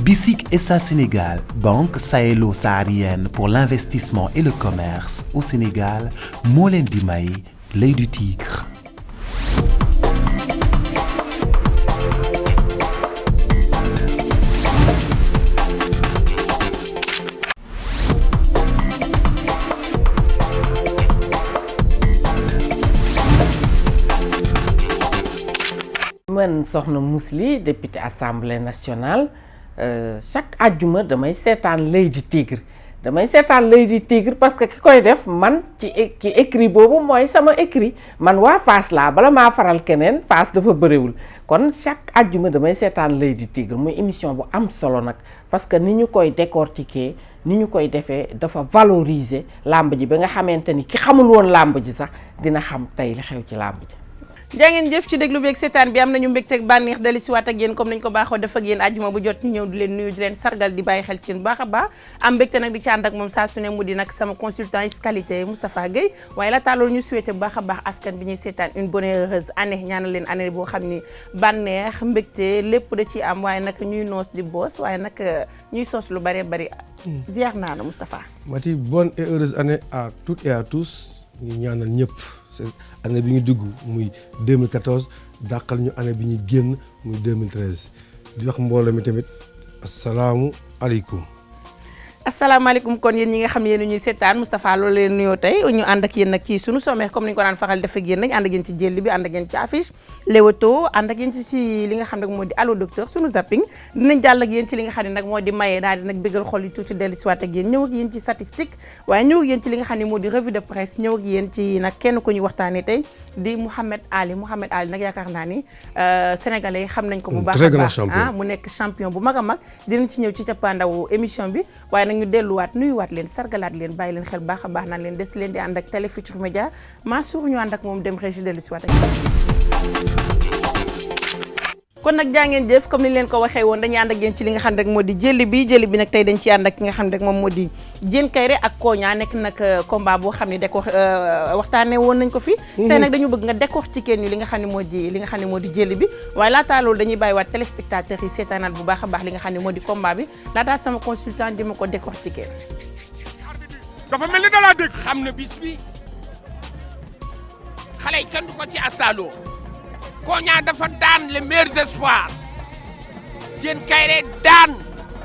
BICIC SA Sénégal, banque sahélo-saharienne pour l'investissement et le commerce au Sénégal, moo leen di may l'œil du tigre. man soxna Mously député assemblée nationale chaque àjjuma damay seetaan l'œil du tigre parce que ki koy def man ci écrit boobu mooy sama écrit man waa Fass laa bala maa faral keneen Fass dafa bëriwul kon chaque àjjuma damay seetaan l'œil du tigre muy émission bu am solo nag parce que ni ñu koy décortiquer ni ñu koy defee dafa valoriser làmb ji ba nga xamante ni ki xamul woon làmb ji sax dina xam tey li xew ci làmb ji. jaa ngeen jëf ci déglu beeg seetaan bi am nañu mbégteeg bànneex dali si waat ak yéen comme nañ ko baaxoo def ak yéen àjjuma bu jot ñu ñëw di leen nuyu di leen sargal di bàyyi xel ci yéen baax a baax am mbégte nag di ci ànd ak moom saa su ne mu di nag sama consultant qualité Moustapha Guèye waaye la taaloolu ñu souhaité bu baax a baax askan bi ñuy seetaan une bonne heureuse année ñaanal leen année boo xam ni bànneex mbégte lépp da ciy am waaye nag ñuy noos di boos waaye nag ñuy sos lu bëree bëri ziar naa la Moustapha. Mati bonne et heureuse année à toutes et à tous ñu ñaanal ñëpp année bi ñu dugg muy 2014 dàqal ñu année bi ñu génn muy 2013 di wax mbooloo mi tamit asalaamu aleykum. asalaamaaleykum kon yéen ñi nga xam yéen ñuy seetaan Moustapha loolu leen nuyoo tey ñu ànd ak yéen nag ci sunu sommet comme ni ñu ko daan faral def ak yéen nag ànd ak yéen ci jël bi ànd ak yéen ci affiche Leewtoo ànd ak yéen ci li nga xam nag moo di allo docteur sunu zapping dinañ jàll ak yéen ci li nga xam ne nag moo di maye daal di nag bëggal xol yi tuuti dellu si waat ak yéen ñëw ak yéen ci statistique waaye ñëw ak yéen ci li nga xam ne moo di revue de presse ñëw ak yéen ci nag kenn ko ñu waxtaanee tey di Mouhamed Ali nag yaakaar naa ni sénégalais yi xam nañ ko bu baax a baax mu nekk champion bu mag a mag dinañ ci ñëw ci cappaandaw émission bi waaye ñu delluwaat nuyuwaat leen sargalaat leen bàyyi leen xel baax a baax naan leen des leen di ànd ak Télé Futurs Médias Mansour ñu ànd ak moom dem régie dellu si waat ak kon nag jaa ngeen jëf comme ni leen ko waxee woon dañuy ànd ak yéen ci li nga xam ne rek moo di jëli bi nag tey dañ ci ànd ak ki nga xam ne rek moom moo di Diène Kaïré ak Kogna nekk nag combat boo xam ne waxtaanee woon nañ ko fi tey nag dañu bëgg nga décortiquer ñu li nga xam ne moo di jëli bi waaye laataa loolu dañuy bàyyiwaat téléspectateurs yi seetaanaat bu baax a baax li nga xam ne moo di combat bi laataa sama consultant di ma ko décortiquer. dafa mel ni da laa dégg xam na bis bi xale yi kenn du ko ci asaaloo Kogna dafa daan les meilleurs espoirs Diène Kaïré daan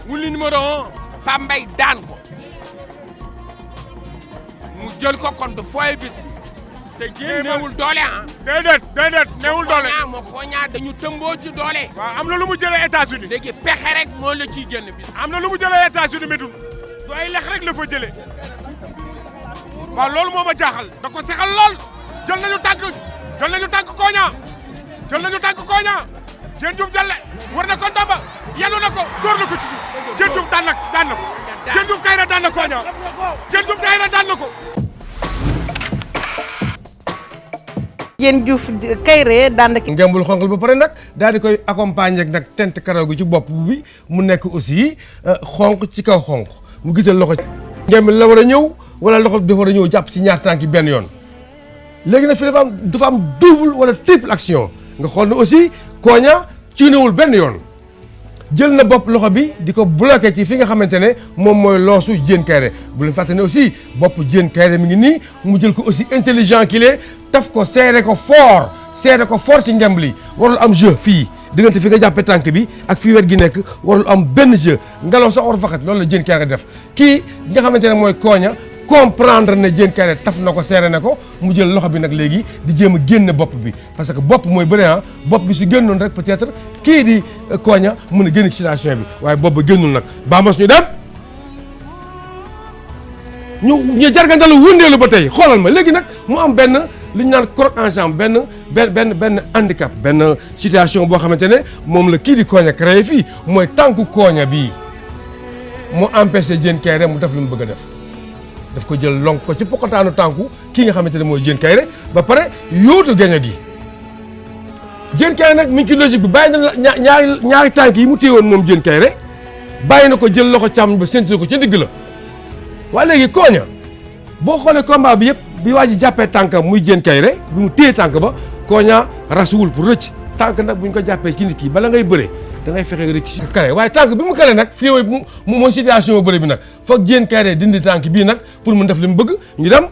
wuli numéro 1 Pambay daan ko mu jël ko kon du fooye bis bi te Diène neewul doole ah. déedéet neewul doole. Kogna dañu tëmboo ci doole. waaw am na lu mu jëlee États-Unis. léegi pexe rek moo la ciy génn bis. am na lu mu jëlee États-Unis métul du ay lex rek la fa jëlee waaw loolu moo ma jaaxal da ko sexal lool jël nañu tànk Kogna. jël nañu tànk Kogna Diène Diouf jël war na ko ndomba yenu na ko door na ko ci suuf Diène Diouf daan na ko Diène Diouf Kaïré daan na Kogna Diène Diouf Kaïré daan na ko. Diène Diouf Kaïré daan na ki. ngembul xonqal ba pare nag daal di koy accompagner ak nag tent karaw gi ci bopp bi mu nekk aussi xonq ci kaw xonq mu gisal loxo. ngemb la war a ñëw wala loxo dafa war a ñëw jàpp ci ñaar tànk yi benn yoon léegi nag fii dafa am double wala triple action. nga xool ne aussi Kogna ciinewul benn yoon jël na bopp loxo bi di ko bloqué ci fi nga xamante ne moom mooy loosu Diène Kaïré bu leen fàtte ne aussi bopp Diène Kaïré mi ngi nii mu jël ko aussi intelligent qu'il est taf ko serré ko fort ci ngemb li warul am jeu fii diggante fi nga jàppee tànk bi ak fii wet gi nekk warul am benn jeu ngelaw sa or faxat loolu la Diène Kaïré def kii nga xamante ne mooy Kogna comprendre ne Diène Kaïré taf na ko serré na ko mu jël loxo bi nag léegi di jéem a génn bopp bi parce que bopp mooy bëre bopp bi su génnoon rek peut-être kii di Kogna mën a génn situation bi waaye bopp ba génnul nag baamos ñu dem ñu jargandalu wundeelu ba tey xoolal ma léegi nag mu am benn li ñu naan croc en jambe benn handicap benn situation boo xamante ne moom la kii di Kogna créé fii mooy tànku Kogna bii mu empêché Diène Kaïré mu def lu mu bëgg a daf ko jël lonk ko ci pokotaanu tànku kii nga xamante ne mooy Diène Kaïré ba pare yóotu geño gi Diène Kaïré nag mi ngi ci logique bi bàyyi na ñaari tànk yi mu téewoon moom Diène Kaïré bàyyi na ko jël loxo càmm ba séntu ko ca digg la waaye léegi Kogna boo xoolee combat bi yëpp bi waa ji jàppee tànkam muy Diène Kaïré bi mu téye tànk ba Kogna rasuwul pour rëcc tànk nag bu ñu ko jàppee ci nit ki bala ngay bëre da ngay fexe rek ci kare waaye tànk bi mu kare nag fii mooy situation bëre bi nag foog Diène Kaïré dindi tànk bii nag pour mu def li mu bëgg ñu dem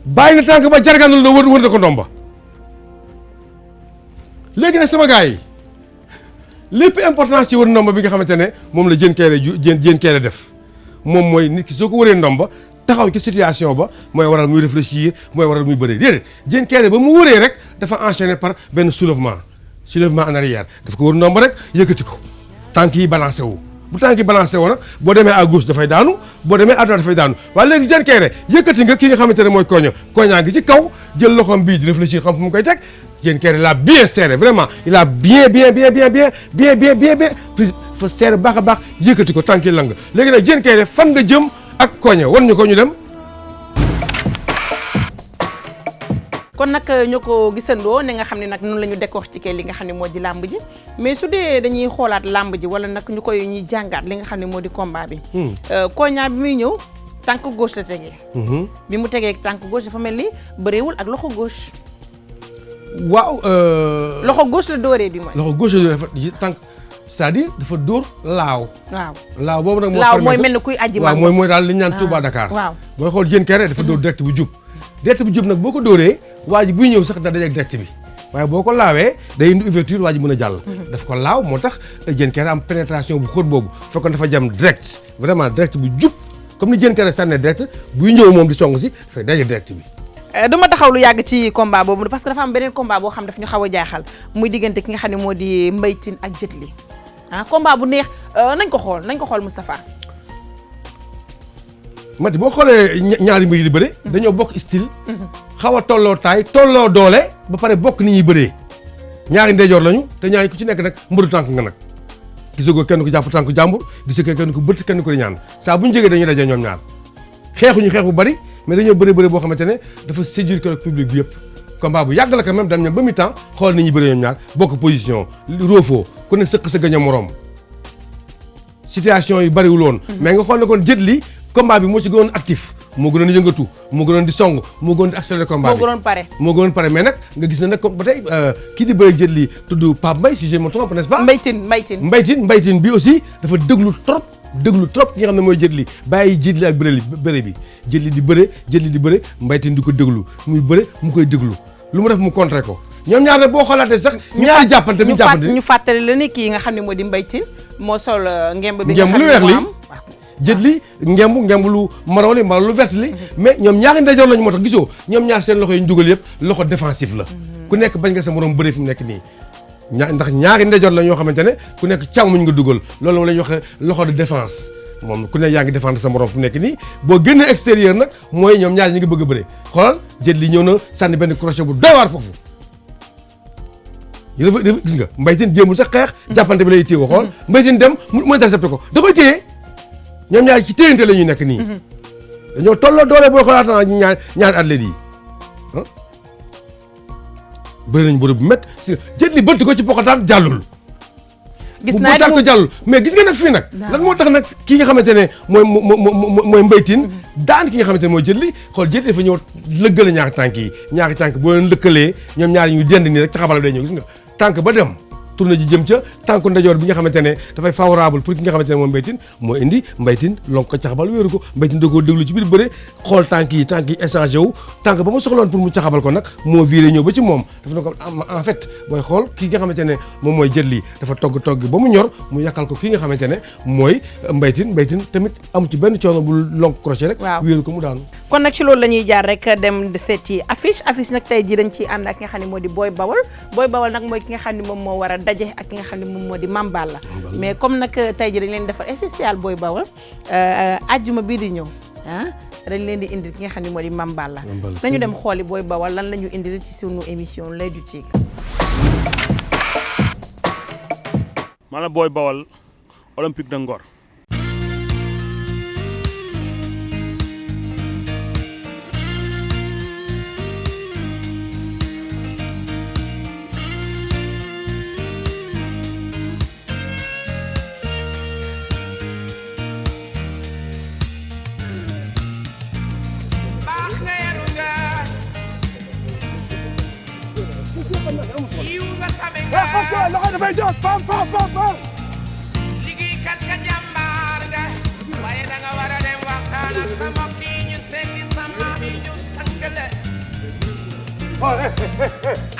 bàyyi na tànk ba jargandal na wër na ko ndomba léegi nag sama gars yi lépp importance ci wër ndomba bi nga xamante ne moom la Diène Kaïré def moom mooy nit ki soo ko wëree ndomba taxaw ci situation ba mooy waral muy réfléchir mooy waral muy bëree déedéet Diène Kaïré ba mu wëree rek dafa enchaîner par benn soulèvement en arrière daf ko wër ndomba rek yëkkati ko tànk yi balancé wu bu tànk yi balancé wu nag boo demee à gauche dafay daanu boo demee à droite dafay daanu waaye léegi Diène Kaïré yëkkati nga ki nga xamante ne mooy koña ngi ci kaw jël loxoom bii di réfléchir xam fu mu koy teg Diène Kaïré l'a bien serré vraiment il a bien pris fa serré baax a baax yëkkati ko tànk yi lang léegi nag Diène Kaïré fan nga jëm ak koña wan ñu ko ñu dem. kon nag ñu ko gisandoo ni nga xam ne nag noonu la ñu décortiquer li nga xam ne moo di làmb ji mais su dee dañuy xoolaat làmb ji wala nag ñuy jàngaat li nga xam ne moo di combat bi. Koña bi muy ñëw tànk gauche la tegee. bi mu tegee tànk gauche dafa mel ni bëreewul ak loxo gauche. waaw. loxo gauche la dooree di mooy. loxo gauche la dafa tànk c'est-à-dire dafa dóor laaw. waaw laaw boobu nag. laaw mooy mel ni kuy aji. waaw mooy daal li ñu naan Touba Dakar. waaw booy xool Diène Kaïré dafa dóor direct bu jub. direct bu jub nag boo ko dóoree waa ji buy ñëw sax da dajeeg direct bi waaye boo ko laawee day indi ouverture waa ji mën a jàll. daf ko laaw moo tax Diène Kaïré am pénétration bu xóot boobu fekkoon dafa jam direct vraiment direct bu jub comme ni Diène Kaïré sànnee direct buy ñëw moom di song si dafay dajeeg direct bi. dama taxaw lu yàgg ci combat boobu parce que dafa am beneen combat boo xam daf ñu xaw a jaaxal muy diggante ki nga xam ne moo di Mbaye Tine ak Jet Li combat bu neex nañ ko xool Moustapha. Mati boo xoolee ñaari mbir yi di bëre dañoo bokk style xaw a tolloo taay tolloo doole ba pare bokk ni ñuy bëree ñaari ndeyjoor lañu te ñaari ku ci nekk nag mbëru tànk nga nag gisagoo kenn ko jàpp tànk jàmbur gisagoo kenn ko bëtt kenn ko di ñaan saa bu ñu jógee dañuy daje ñoom ñaar xeexuñu xeex bu bari mais dañoo bëre boo xamante ne dafa séduire ko public bi yëpp combat bu yàgg la quand même dem ñoom ba mi temps xool ni ñuy bëree ñoom ñaar bokk position roofoo ku ne sëq sa gañ a moroom situation yu bariwul woon mais nga xool ne kon Jet Li combat bi moo ci gënoon actif moo gënoon yëngatu moo gënoon di song moo gënoon di accélérer combat bi moo gënoon pare mais nag nga gis ne nag ba tey kii di bëre Jet Li tudd Pape Mbaye si je me trompe n'est-ce pas Mbaye Tine bi aussi dafa déglu trop ki nga xam ne mooy Jet Li bàyyi Jet Li ak bëre bi Jet Li di bëre Mbaye Tine di ko déglu muy bëre mu koy déglu lu mu def mu contrer ko ñoom ñaar nag boo xoolaatee sax ñaari jàppante ñu fàttali la ni kii nga xam ne moo di Mbaye Tine moo sol ngemb bi lu weex li Jet Li ngemb lu marron li mbala lu vert li mais ñoom ñaari ndeyjoor lañu moo tax gisoo ñoom ñaar seen loxo yi ñu dugal yëpp loxo défensif la ku nekk bañ nga sa morom bëre fi mu nekk nii ndax ñaari ndeyjoor la ñoo xamante ne ku nekk càmmoñ nga dugal loolu la ñuy wax loxo de défense moom ku ne yaa ngi défendre sa morom fu mu nekk nii boo génnee extérieur nag mooy ñoom ñaar ñi ngi bëgg a bëre xoolal Jet Li ñëw na sànni benn crochet bu doy waar foofu gis nga Mbaye Tine jéemul sax xeex jàppante bi lay téye xool Mbaye Tine dem mu intercepté ko da koy téye ñoom ñaar ci téyante la ñuy nekk nii dañoo tolloo doole booy xoolaat ñaari athlètes yi bëri nañ bëri bu métti si Jet Li bëtt ko ci poxataan jàllul gis naa ko jàllul mais gis nga nag fii nag lan moo tax nag ki nga xamante ne mooy Mbaye Tine daan ki nga xamante ne mooy Jet Li xool Jet Li dafa ñëw lëggale ñaari tànk boo leen lëkkalee ñoom ñaari ñu dend nii rek ca xabal day ñëw gis nga tànk ba dem tourné ji jëm ca tànku ndajoor bi nga xamante ne dafay favorable pour ki nga xamante ne moom Mbaye Tine moo indi Mbaye Tine lonk ko caxabal wéeru ko Mbaye Tine da koo déglu ci biir bëre xool tànk yi échangé wu tànk ba mu soxloon pour mu caxabal ko nag moo viré ñëw ba ci moom dafa ne ko en fait booy xool ki nga xamante ne moom mooy Jet Li dafa togg ba mu ñor mu yàkkal ko ki nga xamante ne mooy Mbaye Tine tamit amu ci benn coono bu lonk crochet rek wéeru ko mu daanu kon nag ci loolu la ñuy jaar rek dem seeti affiche nag tey jii dañ ciy ànd ak ki nga xam ne moo di Boy Bawal nag mooy ki nga xam ne moom moo war a daje ak ki nga xam ne moom moo di Mame Balla mais comme nag tey jii dañ leen defar spécial Boy Bawal ajjuma bii di ñëw dañ leen di indil ki nga xam ne moo di Mame Balla nañu dem xooli Boy Bawal lan la ñu indil ci sunu émission L'Oeil du Tigre. maanaam Boy Bawal Olympique de Ngor. ngay jóg pam. liggéeykat nga jàmbaar nga waaye da nga war a dem waxtaan ak sa mbokk yi ñu seeti sa maam yi ñu sang la.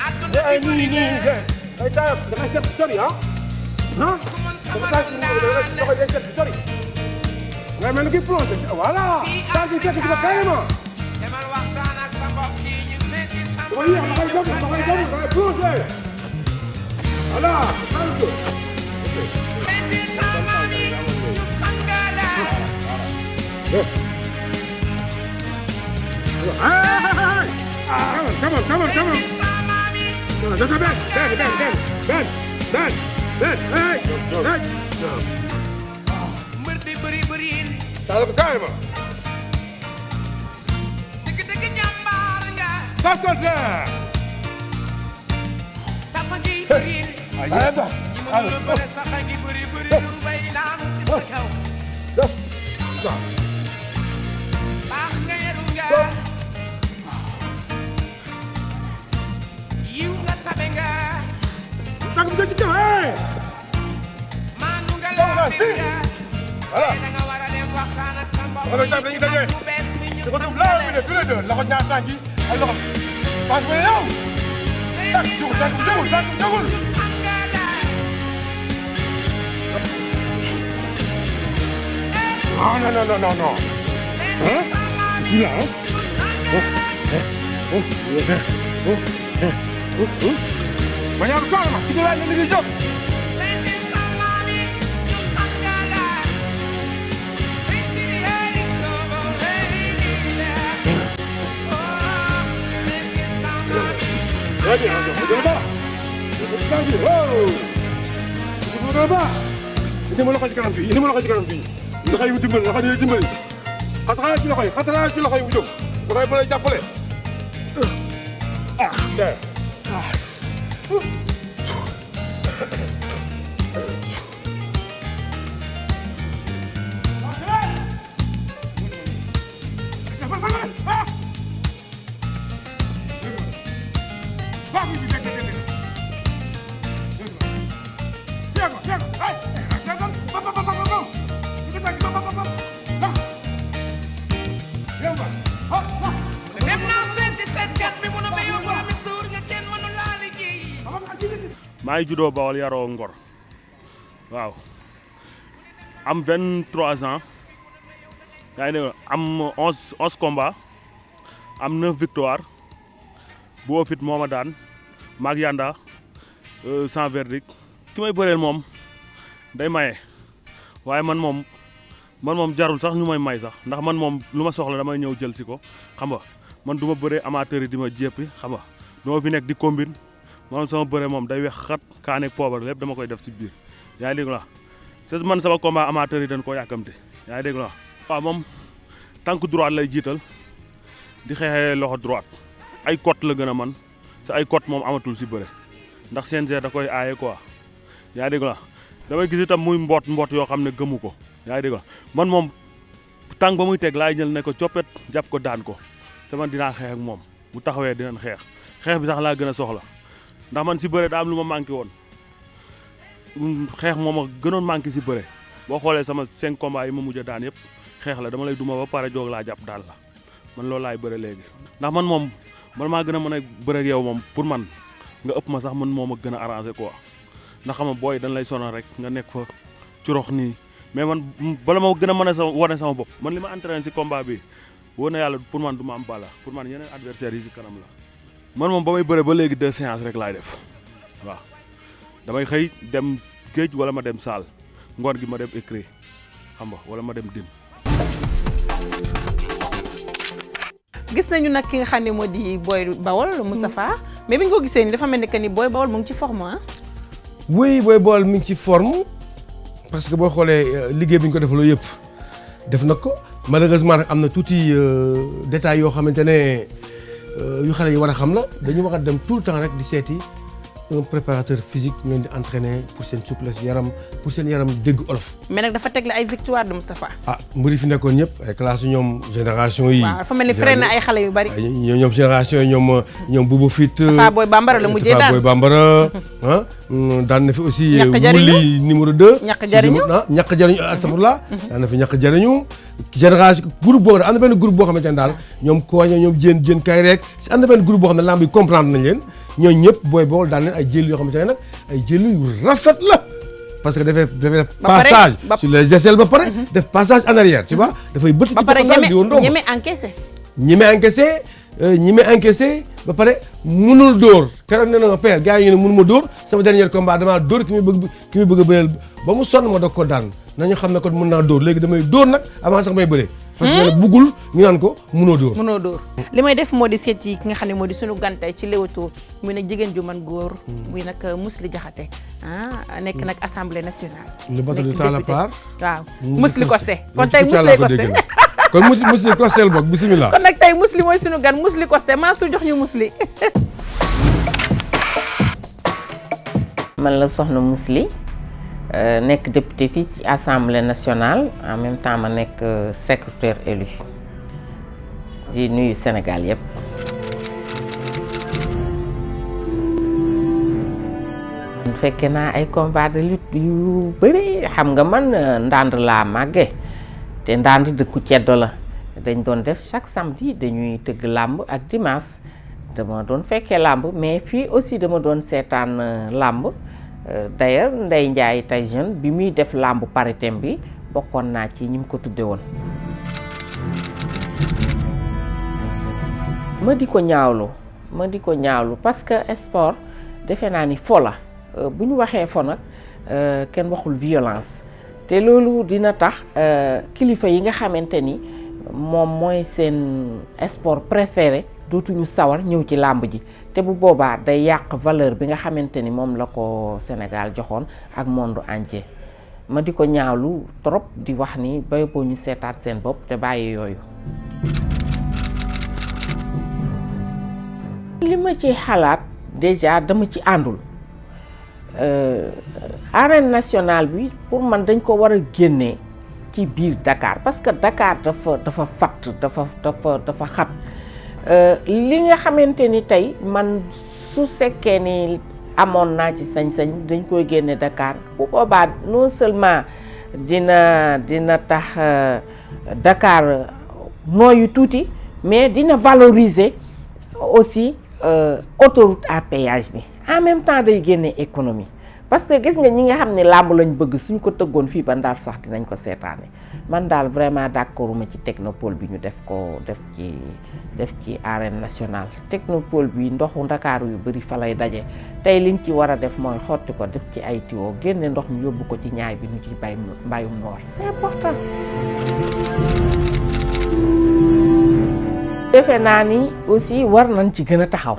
àdduna bi bëri na ay taay da ngay seet sori ah. ku mën sa morom daal ngay mel ni ki plongé voilà. saa si fekk ci ba carrément. demal waxtaan ak sa mbokk yi ñu seeti sa dama maam yéex yi da ngay ñu jóg sang da ngay la. jóg da ngay plongé. voilà. seeti sa maam yi ñu sang la. Come on. seeti sa maam yi Ben. Hey. mbër bi bëri Taal ko carrément. dëgg jàmbaar nga Ça côté. tafa ngi bëri Ay, ñi mënul a bëre sax a ngi bëri lu bay daanu ci sa kaw baax nga yaru nga yiw nga tabe nga Tànk bi ci kaw. Hey. maanu nga laabir nga Voilà. da nga war a dem waxtaan ak sa mbokk Voilà, yi dañuy ci daje. mag bu bees mi ñu Di ko def laa bi de tous les deux loxo ñaar tànk yi ak loxo bi. Passe ba yow. Tànk bi jógul. Non. Hein? Ici là, hein? Ma ñaar carrément, si tu vas aller jóg. Très bien, indi ma loxo ci kanam fii loxo yi mu dimbali xatraay ci loxo yi mu jóg loxo yi mu lay jàppale dem naa seeti seetkat bi mun a béyoon wala mi tuur nga kenn mënu laa liggéey. maa ngi juddoo Bawol yaroo Ngor waaw am 23 ans yaa ngi dégg am 11 combats am 9 victoires bu fit moo ma daan maag Yanda sans verdict ki may bëreel moom day maye waaye man moom jarul sax ñu may sax ndax man moom lu ma soxla damay ñëw jël si ko xam nga man du ma bëree amateur yi di ma jéppi xam nga doo fi nekk di combine man sama bëree moom day wex xat kaaneeg poobar lépp dama koy def si biir yaa ngi dégg la c'est man sama combat amateur yi dañ koo yàkkamte yaa ngi dégg la waaw moom tànk droite lay jiital di xeexee loxo droite ay côte la gën a man te ay côte moom amatul si bëre ndax CNG da koy aaye quoi yaa ngi dégg la damay gis itam muy mboot yoo xam ne gëmu ko yaa ngi dégg la man moom tànk ba muy teg laay jël ne ko coppet jàpp ko daan ko te man dinaa xeex ak moom bu taxawee dinañ xeex bi sax laa gën a soxla ndax man si bëre daa am lu ma manqué woon xeex moom a gënoon manqué si bëre boo xoolee sama 5 combats yi ma mujj a daan yëpp xeex la dama lay duma ba pare joog laa jàpp daan la man loolu laay bëre léegi ndax man moom man maa gën a mën a bëre ak yow moom pour man nga ëpp ma sax man moom a gën a arrangé quoi ndax xam nga booy dañ lay sonal rek nga nekk fa curox nii mais man bala ma gën a mën a wane sama bopp man li ma entraîné si combat bi wóor na yàlla pour man du ma am bala pour man yeneen adversaires yi si kanam la man moom ba may bëre ba léegi 2 séances rek laay def waaw damay xëy dem géej wala ma dem saal ngoon gi ma dem écrit xam nga wala ma dem din gis nañu nag ki nga xam ne moo di Boy Bawol Moustapha mais bi ñu ko gisee ni dafa mel ni que ni Boy Bawol mu ngi ci forme ah. oui Boy Bawol mi ngi ci forme parce que boo xoolee liggéey bi ñu ko defaloo yëpp def na ko malheureusement nag am na tuuti détails yoo xamante ne yu xale yi war a xam la dañu war a dem tout le temps rek di seeti un préparateur physique ñu leen di entraîner pour seen souplesse yaram pour seen yaram dégg olof. mais nag dafa tegle ay victoire de Moustapha. mbir yi fi nekkoon ñëpp ay classe ñoom génération yi. waaw dafa mel ni freiné na ay xale yu bari. ñoom génération yi ñoom Boubou Fit. Tafa Boy Bambara la mujjee daan Tafa Boy Bambara. daan na fi aussi. Wuli numéro 2. ñàkk jariñu ñàkk jariñu astafurlah. daan na fi ñàkk jariñu. génération groupe boobu am na benn groupe boo xamante ne daal ñoom Koña ñoom Jën kay rek si am na benn groupe boo xam ne lamb yi comprendre nañ leen ñooñu ñëpp booy bool daan leen ay jël yoo xamante ne nag ay jël yu rafet la parce que dafay def passage sur les aisselles ba pare def passage en arrière tu vois dafay bëtt ci ba pare ñeme encaissé ba pare mënul dóor keroog nee na nga père gars yi ñu ne mënuma dóor sama dernier combat damaa dóor ki muy bëgg a bëreel ba mu sonn ma doog ko daan nañu xam ne kon mën naa dóor léegi damay dóor nag avant sax may bëree parce que buggul ñu naan ko mënoo dóor li may def moo di seet yi ki nga xam ne moo di sunu gantay ci Leewtoo muy nag jigéen ju man góor muy nag Mously Diakhaté nekk nag assemblée nationale le bateau de Talla Part waaw Mously Costé kon tey Mously Costé kon Mously Costé bokk bismillah kon nag tey Mously mooy sunu gan Mously Costé maa su jox ñu Mously man la soxna Mously nekk député fii ci assemblée nationale en même temps ma nekk secrétaire élu di nuyu Sénégal yëpp. fekke naa ay combat de lutte yu bëri xam nga man Ndande laa màgge te Ndande dëkku ceddo la dañ doon def chaque samedi dañuy tëgg làmb ak dimanche dama doon fekkee làmb mais fii aussi dama doon seetaan làmb. D'ailleurs Ndeye Ndiaye Tyson bi muy def làmb paritem bi bokkoon naa ci ñi mu ko tudde woon ma di ko ñaawlu parce que sport defe naa ni fo la bu ñu waxee fo nag kenn waxul violence te loolu dina tax kilifa yi nga xamante ni moom mooy seen sport préféré dootuñu sawar ñëw ci làmb ji te bu boobaa day yàq valeur bi nga xamante ni moom la ko Sénégal joxoon ak monde entier ma di ko ñaawlu trop di wax ni bay boo ñu seetaat seen bopp te bàyyi yooyu. li ma ci xalaat déjà dama ci àndul arène nationale bi pour man dañ ko war a génnee ci biir Dakar parce que Dakar dafa fatt dafa xat. li nga xamante ni tey man su fekkee ni amoon naa ci sañ-sañ dañ koy génne Dakar bu boobaa non seulement dina tax Dakar nooyu tuuti mais dina valoriser aussi autoroute à péage bi en même temps day génne économie parce que gis nga ñi nga xam ne làmb lañ bëgg suñ ko tëggoon fii ba Ndar sax dinañ ko seetaane man daal vraiment d'accorduma ci technopole bi ñu def ci arène nationale technopole bi ndoxu Ndakaaru yu bëri fa lay daje tey liñ ci war a def mooy xotti ko def ci ay tuyau génne ndox mi yóbbu ko ci ñaay bi ñu ci mbayum noor c'est important. defe naa ni aussi war nañ ci gën a taxaw.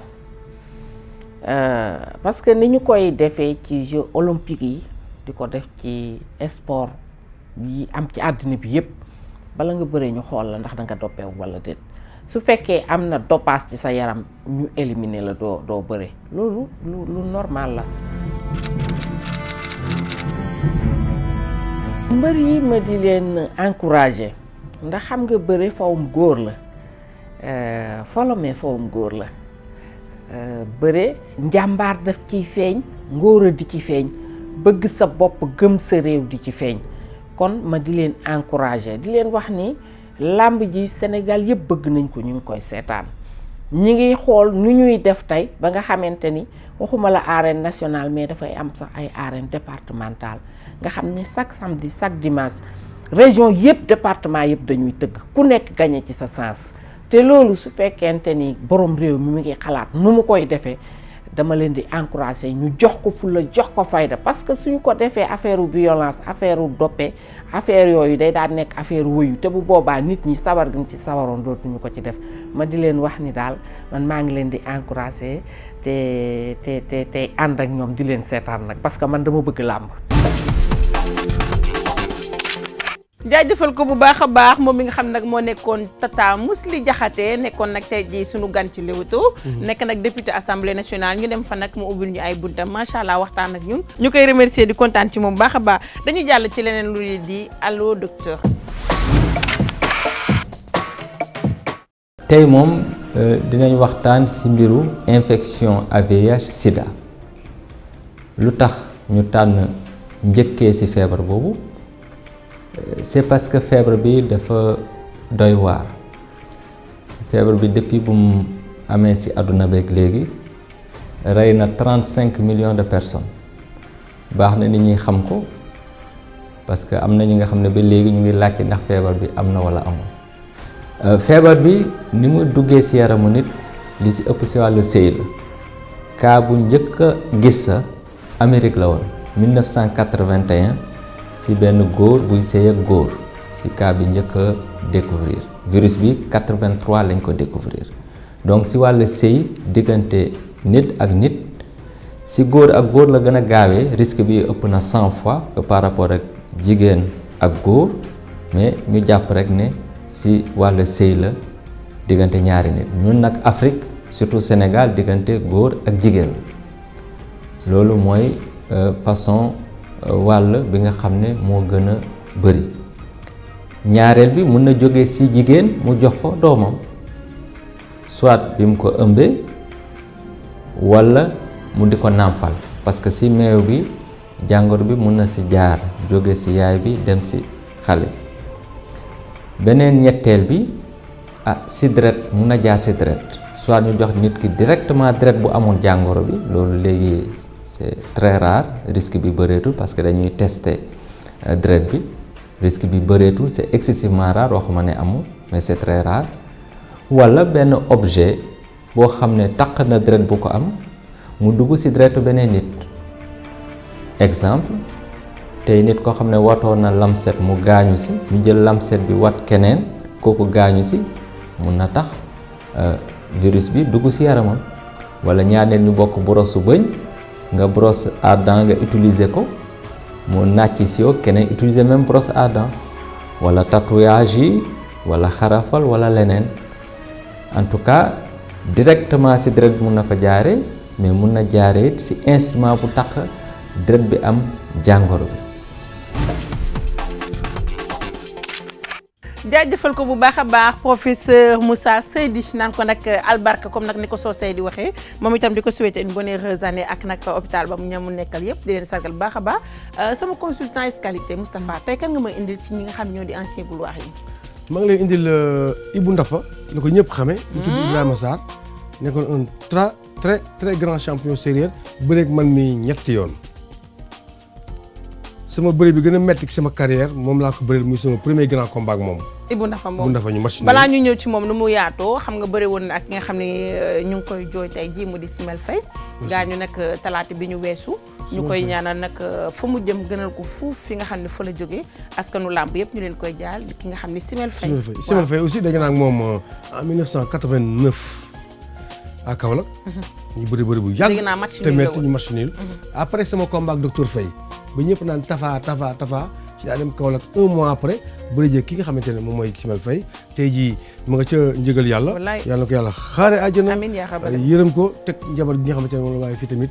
Parce que ni ñu koy defee ci Jeux olympiques yi di ko def ci sport yi am ci àddina bi yëpp bala nga bëree ñu xool la ndax da nga doppeewu wala déet su fekkee am na dopage ci sa yaram ñu éliminer la doo bëree loolu lu normal la. mbër yi ma di leen encourager ndax xam nga bëre fawum góor la folomee fawum góor la. bëre njàmbaar daf ciy feeñ ngóora di ci feeñ bëgg sa bopp gëm sa réew di ci feeñ kon ma di leen encourager di leen wax ni làmb ji Sénégal yëpp bëgg nañ ko ñu ngi koy seetaan ñi ngi xool nu ñuy def tey ba nga xamante ni waxuma la arène nationale mais dafay am sax ay arène départementale nga xam ne chaque samedi chaque dimanche région yëpp département yëpp dañuy tëgg ku nekk gagné ci sa sens te loolu su fekkente ni borom réew mi ngi xalaat nu mu koy defee dama leen di encourager ñu jox ko fulla jox ko fayda parce que suñu ko defee affaire violence affaire doppe affaire yooyu day daan nekk affaire wëyu te bu boobaa nit ñi sawar gi ci sawaroon dootuñu ko ci def ma di leen wax ni daal man maa ngi leen di encourager te ànd ak ñoom di leen seetaan nag parce que man dama bëgg làmb. jaajëfal ko bu baax a baax moom mi nga xam nag moo nekkoon Tata Mously Diakhaté nekkoon nag tey jii sunu gan ci Leewtoo nekk nag député assemblée nationale ñu dem fa nag mu ubbil ñu ay buntam macha allah waxtaan ak ñun ñu koy remercier di kontaan ci moom baax a baax dañu jàll ci leneen lu di allo docteur. tey moom dinañ waxtaan ci mbiru infection à VIH sida lu tax ñu tànn njëkkee ci feebar boobu c'est parce que feebar bi dafa doy waar feebar bi depuis bu mu amee ci àdduna beeg léegi rey na 35 millions de personnes baax na nit ñi xam ko parce que am na ñi nga xam ne ba léegi ñu ngi laajte ndax feebar bi am na walla amul feebar bi ni mu duggee ci yaramu nit li ci ëpp ci wàllu sëy la cas bu njëkk a gis sa Amérique la woon 1981 ci benn góor buy sëy ak góor ci cas bi njëkk a découvrir virus bi 83 lañ ko découvrir donc ci wàllu sëy diggante nit ak nit ci góor ak góor la gën a gaawee risque bi ëpp na 100 fois que par rapport ak jigéen ak góor mais ñu jàpp rek ne ci wàllu sëy la diggante ñaari nit ñun nag Afrique surtout Sénégal diggante góor ak jigéen la loolu mooy façon wàll bi nga xam ne moo gën a bari ñaareel bi mun na jóge ci jigéen mu jox ko doomam soit bi mu ko ëmbee walla mu di ko nàmpal parce que ci meew bi jàngoro bi mun na ci jaar jóge ci yaay bi dem ci xale bi beneen ñetteel bi ci deret mun na jaar ci deret soit ñu jox nit ki directement deret bu amoon jàngoro bi loolu léegi c'est très rare risque bi bëreetul parce que dañuy tester deret bi risque bi bëreetul c'est excessivement rare waxuma ne amul mais c'est très rare walla benn objet boo xam ne taq na deret bu ko am mu dugg ci deretu beneen nit exemple tey nit koo xam ne watoon na lamset mu gaañu ci ñu jël lamset bi wat keneen kooku gaañu ci mun na tax virus bi dugg ci yaramam walla ñaar nit ñu bokk brosse bëñ nga brosse à dents nga utiliser ko mu nàcc ci yow keneen utiliser même brosse à dents walla tatouage yi walla xarafal walla leneen en tout cas directement ci deret bi mun na fa jaare mais mun na jaare ci instrument bu tax deret bi am jàngoro bi. jaajëfal ko bu baax a baax professeur Moussa Seydi naan ko nag albarka comme nag ni ko soo Seydi waxee moom itam di ko souhaiter une bonne heureuse année ak nag hôpital ba mu ñamu nekkal yëpp di leen sargal bu baax a baax sama consultant qualité Moustapha tey kan nga may indil ci ñi nga xam ñoo di ancien gloire yi. maa ngi lay indil Ibou Ndapha la ko ñëpp xamee. mu tudd Ibrahima Sarr nekkoon un très grand champion sérieux bëreeg man mi ñetti yoon. sama bëri bi gën a metti sama carrière moom laa ko bëreel muy sama premier grand combat ak moom. Ibou Ndapha moom Ibou Ndapha ñu match balaa ñu ñëw ci moom nu mu yaatoo xam nga bëri woon na ak nga xam ne ñu ngi koy jooy tey jii mu di Simel Faye gaañu nag talaata bi ñu weesu ñu koy ñaanal nag fa mu jëm gënal ko fuuf fi nga xam ne fa la jógee askanu làmb yëpp ñu leen koy jaal ki nga xam ne Simel Faye Simel Faye aussi dégg naa ak moom en 1989 à Kaolack ñu bëri bu yàgg te metti ñu match nul après sama combat ak docteur Faye ba ñëpp naan Tafa ci daa dem Kaolack un mois après bëri jëkk ki nga xamante ne moom mooy Simel Faye tey jii mu nga ca njëgal yàlla yàlla na ko yàlla xaare àjjana yërëm ko teg njabar gi nga xamante ne moom la waaye fii tamit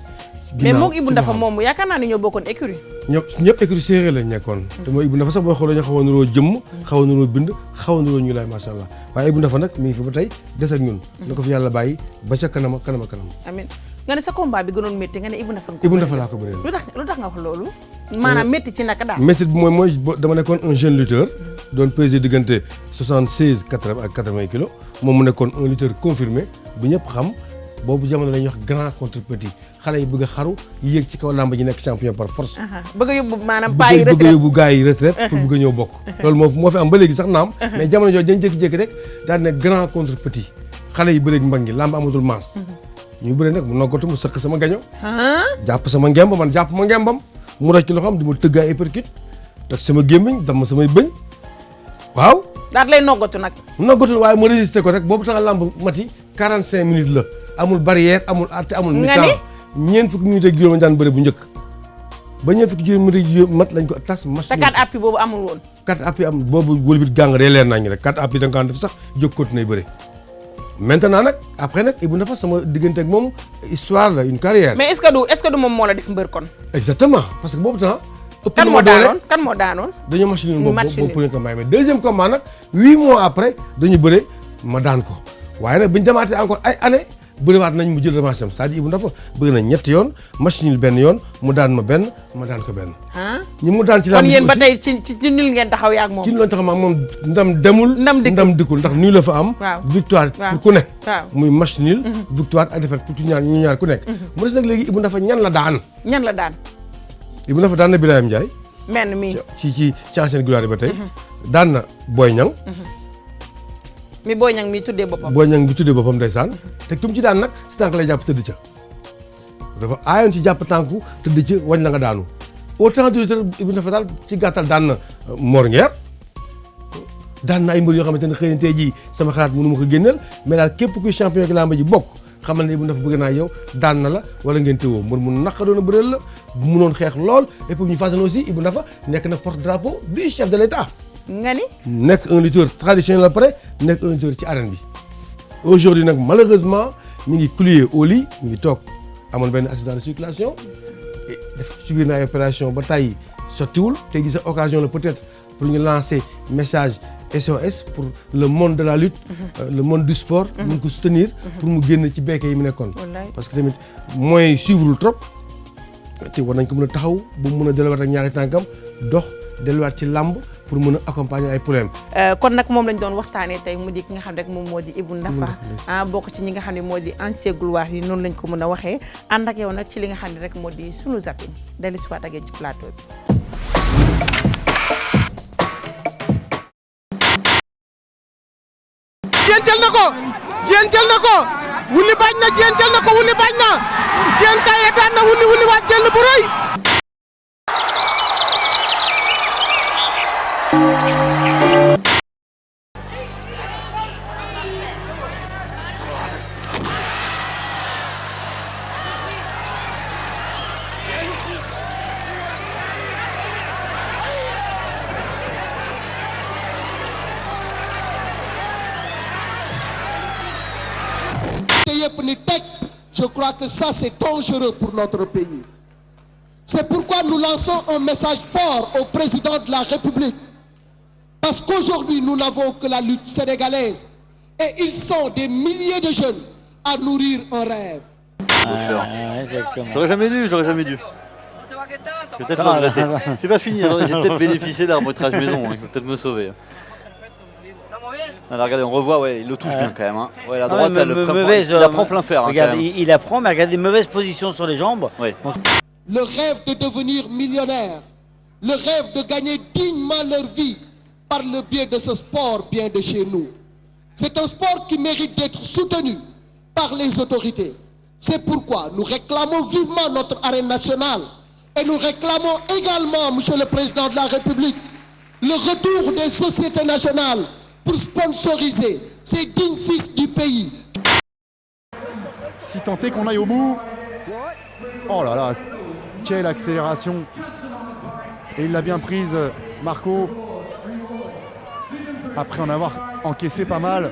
mais moom Ibou Ndapha moom yaakaar naa ne ñoo bokkoon écurie ñëpp écurie séeréer lañ nekkoon te mooy Ibou Ndapha sax booy xool ñu xaw a nuroo jëmm xaw a nuroo bind xaw a nuroo ñu laay macha allah waaye Ibou Ndapha nag mi ngi fi ba tey des ak ñun na ko fi yàlla bàyyi ba ca kanama amiin nga ne sa combat bi gënoon métti nga ne Ibou Ndapha laa ko bëree lu tax nga wax loolu maanaam métti ci naka daal métti bi mooy dama nekkoon un jeune lutteur doon peser diggante 76 80 ak 80 kilos moom mu nekkoon un lutteur confirmé bu ñëpp xam boobu jamono la ñuy wax grand contre petit xale yi bëgg a xaru yéeg ci kaw làmb ji nekk champion par force bëgg a yóbbu maanaam paa yi retraite bëgg a yóbbu gars yi retraite pour bëgg a ñëw bokk loolu moo fi am ba léegi sax naam mais jamono jooju dañ jékki-jékki rek daal ne grand contre petit xale yi bëreeg mbag ñi làmb amatul maas ñu bëre nag mu noggatu mu sëq sama gaño jàpp sama ngemb man jàpp ma ngembam mu rocc loo xam di ma tëgg ay uppercut teg sama gémmiñ dam ma samay bëñ waaw daal lay noggatu nag noggatu waaye ma résister ko rek boobu tax làmb mati 45 minutes la amul barrière amul arrêt amul mi-temps ñeent fukki minutes ak juróom daan bëre bu njëkk ba ñëw fukki minutes yu mat lañ ko tas match te 4 appuis boobu amul woon. 4 appuis am boobu wëlbit gàng day leer nañ rek 4 appuis da nga ko def sax jóg continuer bëre maintenant nag après nag Ibou Ndafa sama diggante ak moom histoire la une carrière. mais est-ce que du moom moo la def mbër kon. exactement parce que boobu temps. kan moo daanoon dañoo match nul boobu premier combat mais deuxième combat nag 8 mois après dañu bëre ma daan ko waaye nag bi ñu demaatee encore ay année bëriwaat nañ mu jël revanche am c'est-à-dire Ibou Ndafa bëgg na ñetti yoon match nul benn yoon mu daan ma benn ma daan ko benn. ñi mu daan ci laa. kon yéen ba tey ci nul ngeen taxaw yaa ak moom. ci nul taxaw moom ndam demul. ndam dikkul ndax nul la fa am. victoire pour ku nekk. muy match nul. victoire ak défaite pour ci ñu ñaar ku nekk. mu des nag léegi Ibou Ndafa ñan la daan. Ibou Ndafa daan na Birahim Ndiaye. menn mi ci ancienne gloire ba tey. daan na Boy Niang. mi Boy Niang mi tuddee boppam. Boy Niang bi tuddee boppam ndeysaan. te ku mu ci daan nag si tànk lay jàpp tëdd ca. dafa aayoon ci jàpp tànku tëdd ca wañ la nga daanu. autant de Ibou Ndafa daal ci gàttal daan na Mor Nguer. daan na ay mbër yoo xamante ne xëy na tey jii sama xalaat mënu ma ko génneel mais daal képp kuy champion gi làmb ji bokk. xamal ne Ibou Ndafa bëgg naa yow daan na la wala ngeen téwoo mbër mu naqaroon a bëreel la bu munoon xeex lool et puis ñu fàttali aussi Ibou Ndafa nekk na porte drapeau du chef de l'État. nga ni. nekk un lutteur traditionnel après nekk un lutteur ci arène bi. aujourd'hui nag malheureusement mi ngi cloué au lit mi ngi toog amoon benn accident de circulation def subir na ay opération ba tey sottiwul te gis occasion la peut-être pour ñu lancer message SOS pour le monde de la lutte. le monde du sport. mun ko soutenir. pour mu génn ci béykat yi mu nekkoon. parce que tamit mooy suivre trop te war nañ ko mën a taxaw bu mu mën a delluwaat ak ñaari tànkam dox delluwaat ci làmb pour mën a accompagner ay problème kon nag moom lañ doon waxtaanee tey mu di ki nga xam ne rek moom moo di Ibou Ndafa bokk ci ñi nga xam ne moo di ancien gloire yi noonu lañ ko mën a waxee ànd ak yow nag ci li nga xam ne rek moo di sunu zapping dellusiwaat ak yéen ci plateau bi. Diène jël na ko Wouly bañ na Diène jël na ko Wouly bañ na Diène Kaïré daan na Wouly waat jël bu rëy. Je crois que ça c'est dangereux pour notre pays. C'est pourquoi nous lançons un message fort au président de la République. Parce qu'aujourd'hui nous n'avons que la lutte sénégalaise. Et ils sont des milliers de jeunes à nourrir un rêve. J'aurais jamais dû. Je vais peut-être regretter. C'est pas fini, j'ai peut-être bénéficié d'un arbitrage maison, il faut peut-être me sauver. Alors regardez, on revoit, ouais, il le touche bien quand même. Hein. Ouais, la droite, il la prend plein fer. Regarde, il la prend, mais regardez, mauvaise position sur les jambes. Ouais. Donc... Le rêve de devenir millionnaire, le rêve de gagner dignement leur vie par le biais de ce sport bien de chez nous. C'est un sport qui mérite d'être soutenu par les autorités. C'est pourquoi nous réclamons vivement notre arène nationale et nous réclamons également, Monsieur le Président de la République, le retour des sociétés nationales pour sponsoriser ces dignes fils du pays. Si tant est qu'on aille au bout. Oh là là, quelle accélération. Et il l'a bien prise, Marco. Après en avoir encaissé pas mal.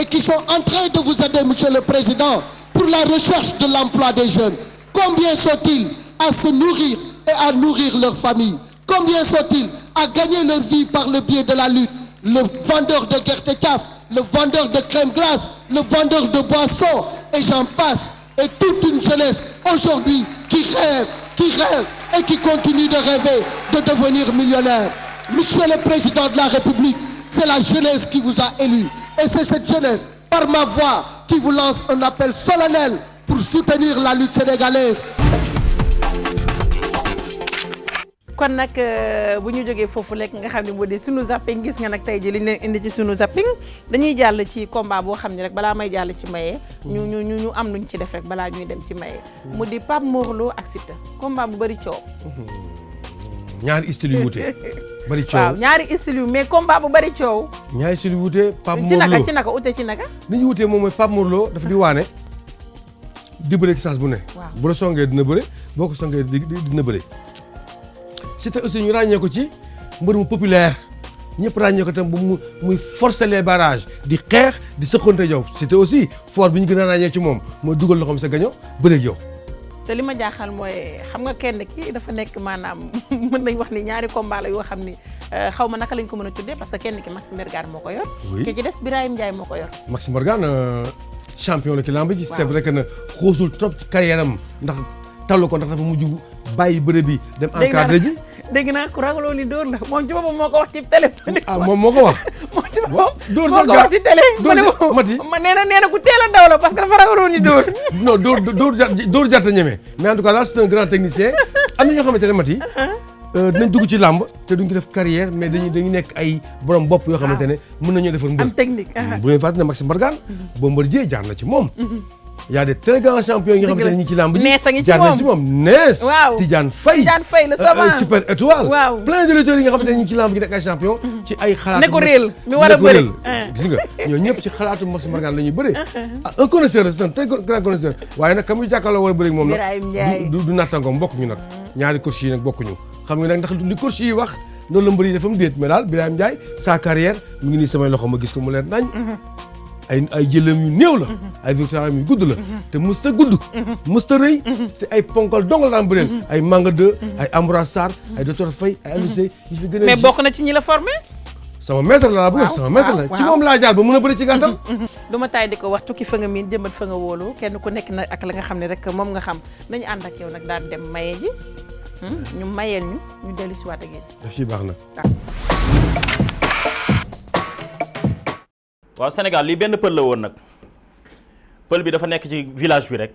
Et qui sont en train de vous aider, Monsieur le Président, pour la recherche de l'emploi des jeunes. Combien sont-ils à se nourrir et à nourrir leur famille? Combien sont-ils à gagner leur vie par le biais de la lutte? Le vendeur de Gertetaf, le vendeur de crème glace, le vendeur de boissons, et j'en passe. Et toute une jeunesse aujourd'hui qui rêve et qui continue de rêver de devenir millionnaire. Monsieur le Président de la République, c'est la jeunesse qui vous a élu. Et c'est cette jeunesse, par ma voix, qui vous lance un appel solennel pour soutenir la lutte sénégalaise. kon nag bu ñu jógee foofu lekk nga xam ne moo di sunu zapping gis nga nag tey ji li ñu leen indi ci sunu zapping dañuy jàll ci combat boo xam ne rek balaa may jàll ci maye ñu am nuñ ci def rek balaa ñuy dem ci maye mu di Pape Mor Lo ak Siteu combat bu bëri coow. ñaari style yu wute bëri coow waaw ñaari style yu mais combat bu bëri coow. ñaari style yu wute Pape Mor Lo ci naka ute ci naka. ni ñu wutee moom mooy Pape Mor Lo dafa di waane di bëre sens bu ne. waaw bu la songee dina bëre boo ko songee dina bëre. Siteu aussi ñu ràññee ko ci mbër mu populaire ñëpp ràññee ko tam bu muy forcer les barrages di xeex di sëqante yow Siteu aussi fort bi ñu gën a ràññee ci moom mooy dugal loxoom sa gaño bëreeg yow. te li ma jaaxal mooy xam nga kenn ki dafa nekk maanaam mën nañ wax ni ñaari combat la yoo xam ni xaw ma naka lañ ko mën a tuddee parce que kenn ki Max Mbergane moo ko yor. oui ki ci des Birahim Ndiaye moo ko yor. Max Mbergane champion la ci lamb ji. c'est vrai que ne xuusul trop ci carrière am ndax tallu ko ndax dafa mujj bàyyi bëre bi dem encadré ji. dégg naa ku ragaloo ni dóor la moom ci boppam moo ko wax ci télé. ah moom moo ko wax. moom ci boppam dóor moo ko wax ci télé. Mati ma nee na ku teel a daw la parce que dafa ragaloo ni dóor. non dóor jarta ñeme mais en tout cas daal c'est un grand technicien am na ñoo xamante ne Mati dinañ dugg ci làmb te duñ ko def carrière mais dañu nekk ay borom bopp yoo xamante ne mën nañoo defar mbër. am technique. bu ngeen fàttali ne Max Mbergane Bombardier jaar na ci moom. y a des très grands champions yi nga xamante ne ñi ci làmb ji jaar nañ ci moom Nees. waaw Tidiane Faye la savant Super Étoile. waaw plein de lutteurs yi nga xamante ne ñi ci làmb ji nekk ay champion ci ay xalaatu ne ko réel mi war a bëri gis nga ñoo ñëpp ci xalaatu Max Mbergane la ñuy bëri. un connaisseur c'est un très grand connaisseur waaye nag ka muy jàkkaarloo war a bëri moom nag du nattangoom bokkuñu nag ñaari coach yi nag bokkuñu xam nga nag ndax li coach yi wax loolu la mbëri dafa mu déet mais daal Birahim Ndiaye sa carrière mu ngi nii samay loxo ma gis ko mu leer nañ ay jëlam yu néew la ay victoire yu gudd la te musta gudd musta rëy te ay ponkal dong la daan bëreel ay Manga 2 ay Ambroise Sarr ay docteur Faye ay Aliou Seye yi fi gën a mais bokk na ci ñi la formé sama maître la bëgg sama maître la ci moom laa jaar ba mën a bëri ci gàttal du ma taay di ko wax tukki fa nga miin jëmbat fa nga wóolu kenn ku nekk nag ak la nga xam ne rek moom nga xam nañu ànd ak yow nag daal dem maye ji ñu mayeel ñu dellu si waat ak yéen daf ciy baax nag waaw Sénégal lii benn pël la woon nag pël bi dafa nekk ci village bi rek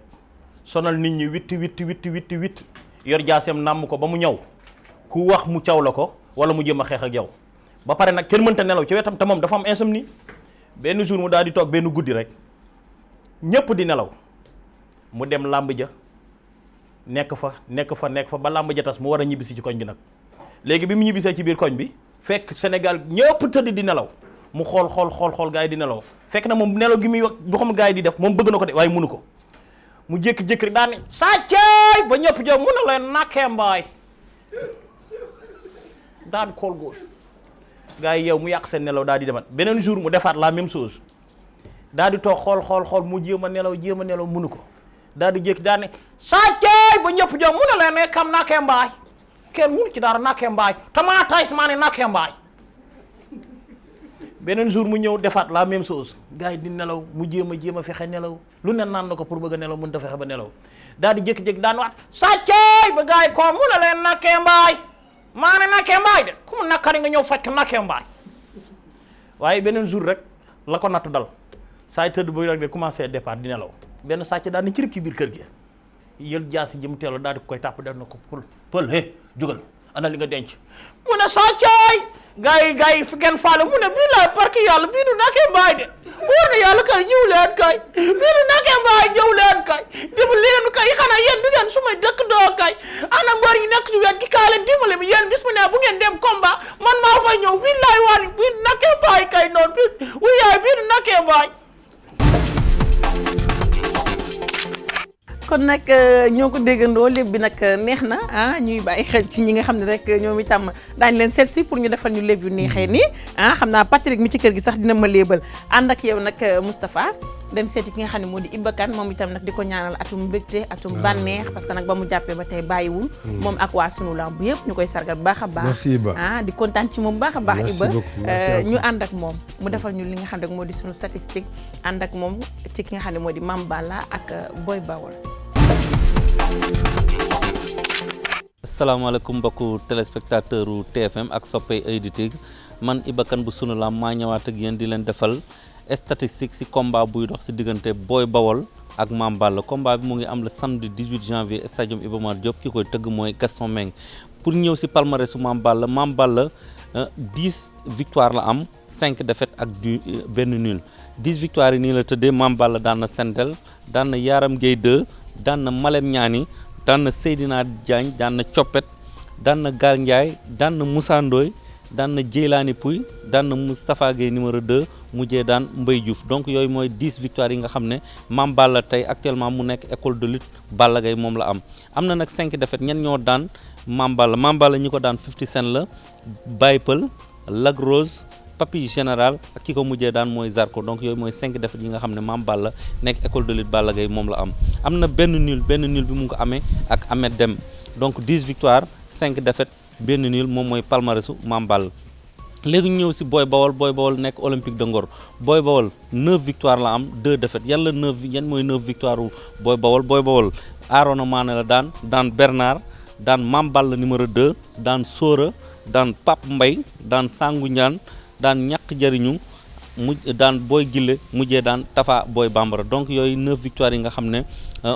sonal nit ñi witt yor jaaseem nàmm ko ba mu ñëw ku wax mu caw la ko wala mu jëm a xeex ak yow ba pare nag kenn mënta nelaw ci wetam te moom dafa am insomnie benn jour mu daal di toog benn guddi rek ñëpp di nelaw mu dem làmb ja nekk fa ba làmb ja tas mu war a ñibbisi ci koñ bi nag léegi bi mu ñibbisee ci biir koñ bi fekk Sénégal ñëpp tëdd di nelaw mu xool gars yi di nelaw fekk na moom nelaw gi muy wax bu xam gars yi di def moom bëgg na ko de waaye mënu ko mu jékki-jékki rek daan ne sàcceey ba ñëpp jow mun na leen nakkee mbaay daan kool gauche gars yi yow mu yàq seen nelaw daal di demat beneen jour mu defaat la même chose daal di toog xool mu jéem a nelaw mënu ko daal di jékki daan ne sàcceey ba ñëpp jow mun na leen ne kam nakkee mbaay kenn mënu ci dara nakkee mbaay tamaa tay maa ne nakkee mbaay beneen jour mu ñëw defaat la même chose gars yi di nelaw mu jéem a fexe nelaw lu ne naan na ko pour bëgg a nelaw mën ta fexe ba nelaw daal di jékki-jékki daan waat sàcceey ba gars yi ko mu ne leen nakkee mbaay maa ne nakkee mbaay de ku mu nakkari nga ñëw faj ko nakkee mbaay waaye beneen jour rek la ko nattu dal saa yi tëdd ba rek de commencé départ di nelaw benn sàcc daal di cirib ci biir kër gi yël jaasi ji mu teelo daal di koy tàpp def na ko pël hé jógal ana li nga denc mu ne sàcceey gars yi fi ngeen faale mu ne bii laa barki yàlla bii du nakkee mbaay de wóor na yàlla kay ñëw leen kay bii du nakkee mbaay ñëw leen kay dimbali leen kay xanaa yéen du ngeen su may dëkk doo kay ana mbër yi nekk ci wet gi kaa leen dimbali mi yéen bis mu ne bu ngeen dem combat man maa fay ñëw bii laay waat bii du nakkee mbaay kay noonu bii wuy yaay bii du nakkee mbaay kon nag ñoo ko déggandoo lépp bi nag neex na ñuy bàyyi xel ci ñi nga xam ne rek ñoom itam daañu leen seet si pour ñu defal ñu lépp yu neexee nii xam naa Patrick mi ci kër gi sax dina ma léebal ànd ak yow nag Moustapha dem seeti ki nga xam ne moo di Iba Kane moom itam nag di ko ñaanal atum mbégte atum bànneex parce que nag ba mu jàppee ba tey bàyyiwul moom ak waa sunu lamb yëpp ñu koy sargal bu baax a baax merci Iba di kontaan ci moom baax a baax Iba ñu ànd ak moom mu defal ñu li nga xam ne moo di sunu statistique ànd ak moom ci ki nga xam ne moo di Mame Balla ak Boy Bawol. asalaamaaleykum mbokku téléspectateur u TFM ak soppey Oeil du Tigre man Iba Kane bu sunu lamb maa ñëwaat ak yéen di leen defal statistique ci combat buy dox ci diggante Boy Bawol ak Mame Balla combat bi mu ngi am le samedi 18 janvier stadium Iba Mar Diop ki koy tëgg mooy Gaston Mbengue pour ñëw ci palmarèsu Mame Balla 10 victoire la am 5 défaites ak benn nul 10 victoire yi nii la tëddee Mame Balla daan na Sentel daan na Yaram Gueye 2 daan na Malem Niani daan na Seydina Diagne daan na Coppet daan na Gal Ndiaye daan na Moussa Ndoye daan na Djeylani Pouy daan na Moustapha Gueye numéro 2 mujjee daan Mbaye Diouf donc yooyu mooy 10 victoires yi nga xam ne Mame Balla tey actuellement mu nekk école de lutte Balla Gaye moom la am na nag 5 défaites ñen ñoo daan Mame Balla ñi ko daan 50 Cent la Baye Peul Lac Rose Papi Général ak ki ko mujjee daan mooy Zarko donc yooyu mooy 5 défaites yi nga xam ne Mame Balla nekk école de lutte Balla Gaye moom la am na benn nul bi mu ngi ko amee ak Ahmed Dem donc 10 victoires 5 défaites benn nul moom mooy palmarèsu Mame Balla léegi ñu ñëw si Boy Bawol nekk Olympique de Ngor Boy Bawol 9 victoires la am 2 défaites yan mooy 9 victoires u Boy Bawol Arona Mané la daan Bernard daan Mame Balla numéro 2 daan Sora daan Pape Mbaye daan Sangu Ndiane daan ñàkk jariñu daan Boy Gille mujjee daan Tafa Boy Bambara donc yooyu 9 victoires yi nga xam ne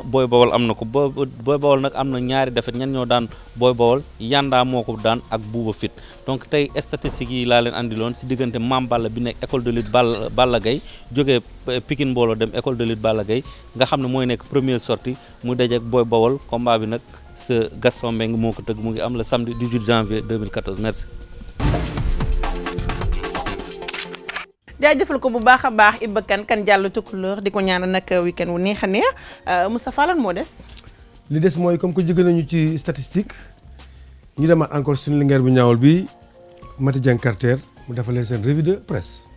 Boy Bawol am na ko Boy Bawol nag am na ñaari défaite ñan ñoo daan Boy Bawol Yanda moo ko daan ak Bouba Fit donc tey statistiques yi laa leen andiloon si diggante Mame Balla bi nekk école de lutte Balla Gaye jógee Pikine Mbooloo dem école de lutte Balla Gaye nga xam ne mooy nekk première sortie mu dajeek Boy Bawol combat bi nag sa Gaston Mbengue moo ko tëgg mu ngi am le samedi 18 janvier 2014 merci. jaajëfal ko bu baax a baax Iba Kane Diallo Tukulóor di ko ñaanal nag week-end wu neex a neex Moustapha lan moo des. li des mooy comme que jóge nañu ci statistique ñu demaat encore suñu lingeer bu ñaawul bi Mati Dieng Carter mu defalee seen revue de presse.